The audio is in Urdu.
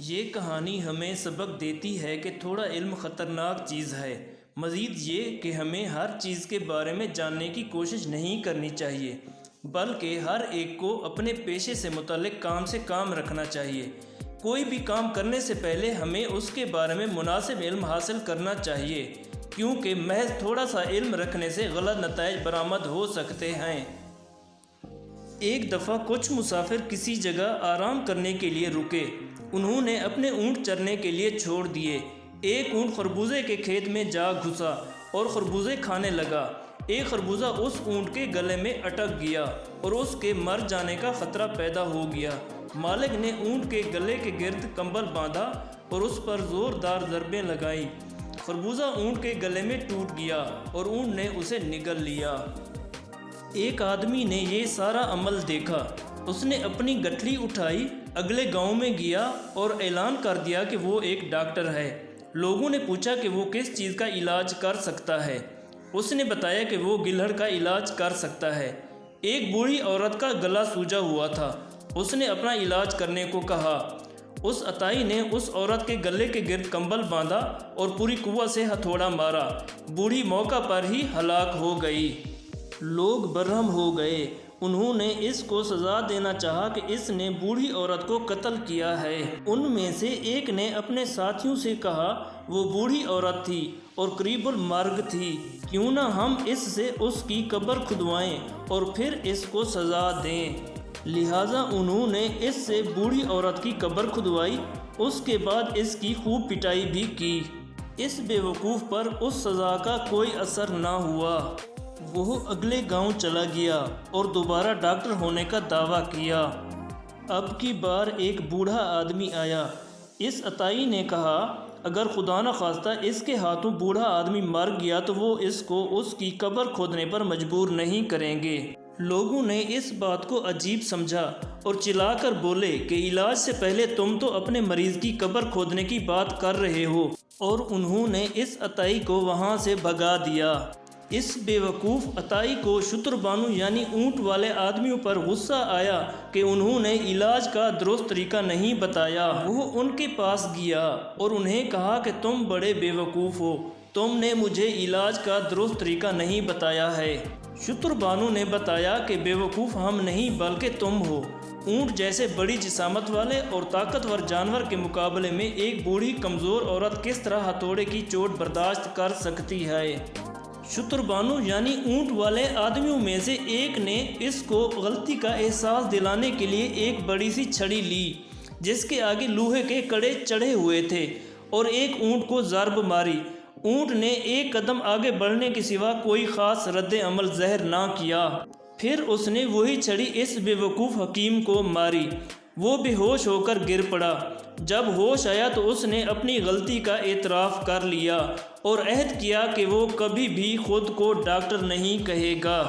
یہ کہانی ہمیں سبق دیتی ہے کہ تھوڑا علم خطرناک چیز ہے۔ مزید یہ کہ ہمیں ہر چیز کے بارے میں جاننے کی کوشش نہیں کرنی چاہیے، بلکہ ہر ایک کو اپنے پیشے سے متعلق کام سے کام رکھنا چاہیے۔ کوئی بھی کام کرنے سے پہلے ہمیں اس کے بارے میں مناسب علم حاصل کرنا چاہیے، کیونکہ محض تھوڑا سا علم رکھنے سے غلط نتائج برآمد ہو سکتے ہیں۔ ایک دفعہ کچھ مسافر کسی جگہ آرام کرنے کے لیے رکے۔ انہوں نے اپنے اونٹ چرنے کے لیے چھوڑ دیے۔ ایک اونٹ خربوزے کے کھیت میں جا گھسا اور خربوزے کھانے لگا۔ ایک خربوزہ اس اونٹ کے گلے میں اٹک گیا اور اس کے مر جانے کا خطرہ پیدا ہو گیا۔ مالک نے اونٹ کے گلے کے گرد کمبل باندھا اور اس پر زوردار ضربیں لگائیں۔ خربوزہ اونٹ کے گلے میں ٹوٹ گیا اور اونٹ نے اسے نگل لیا۔ ایک آدمی نے یہ سارا عمل دیکھا۔ اس نے اپنی گٹھلی اٹھائی، اگلے گاؤں میں گیا اور اعلان کر دیا کہ وہ ایک ڈاکٹر ہے۔ لوگوں نے پوچھا کہ وہ کس چیز کا علاج کر سکتا ہے۔ اس نے بتایا کہ وہ گلہڑ کا علاج کر سکتا ہے۔ ایک بوڑھی عورت کا گلا سوجا ہوا تھا۔ اس نے اپنا علاج کرنے کو کہا۔ اس عطائی نے اس عورت کے گلے کے گرد کمبل باندھا اور پوری قوت سے ہتھوڑا مارا۔ بوڑھی موقع پر ہی ہلاک ہو گئی۔ لوگ برہم ہو گئے۔ انہوں نے اس کو سزا دینا چاہا کہ اس نے بوڑھی عورت کو قتل کیا ہے۔ ان میں سے ایک نے اپنے ساتھیوں سے کہا، وہ بوڑھی عورت تھی اور قریب المرگ تھی، کیوں نہ ہم اس سے اس کی قبر کھدوائیں اور پھر اس کو سزا دیں۔ لہٰذا انہوں نے اس سے بوڑھی عورت کی قبر کھدوائی۔ اس کے بعد اس کی خوب پٹائی بھی کی۔ اس بے وقوف پر اس سزا کا کوئی اثر نہ ہوا۔ وہ اگلے گاؤں چلا گیا اور دوبارہ ڈاکٹر ہونے کا دعویٰ کیا۔ اب کی بار ایک بوڑھا آدمی آیا۔ اس عطائی نے کہا، اگر خدا نخواستہ اس کے ہاتھوں بوڑھا آدمی مر گیا تو وہ اس کو اس کی قبر کھودنے پر مجبور نہیں کریں گے۔ لوگوں نے اس بات کو عجیب سمجھا اور چلا کر بولے کہ علاج سے پہلے تم تو اپنے مریض کی قبر کھودنے کی بات کر رہے ہو، اور انہوں نے اس عطائی کو وہاں سے بھگا دیا۔ اس بے وقوف عطائی کو شتر بانو یعنی اونٹ والے آدمیوں پر غصہ آیا کہ انہوں نے علاج کا درست طریقہ نہیں بتایا۔ وہ ان کے پاس گیا اور انہیں کہا کہ تم بڑے بے وقوف ہو، تم نے مجھے علاج کا درست طریقہ نہیں بتایا ہے۔ شتر بانو نے بتایا کہ بے وقوف ہم نہیں بلکہ تم ہو۔ اونٹ جیسے بڑی جسامت والے اور طاقتور جانور کے مقابلے میں ایک بوڑھی کمزور عورت کس طرح ہتھوڑے کی چوٹ برداشت کر سکتی ہے؟ شتر بانو یعنی اونٹ والے آدمیوں میں سے ایک نے اس کو غلطی کا احساس دلانے کے لیے ایک بڑی سی چھڑی لی، جس کے آگے لوہے کے کڑے چڑھے ہوئے تھے، اور ایک اونٹ کو ضرب ماری۔ اونٹ نے ایک قدم آگے بڑھنے کے سوا کوئی خاص رد عمل ظاہر نہ کیا۔ پھر اس نے وہی چھڑی اس بے وقوف حکیم کو ماری۔ وہ بے ہوش ہو کر گر پڑا۔ جب ہوش آیا تو اس نے اپنی غلطی کا اعتراف کر لیا اور عہد کیا کہ وہ کبھی بھی خود کو ڈاکٹر نہیں کہے گا۔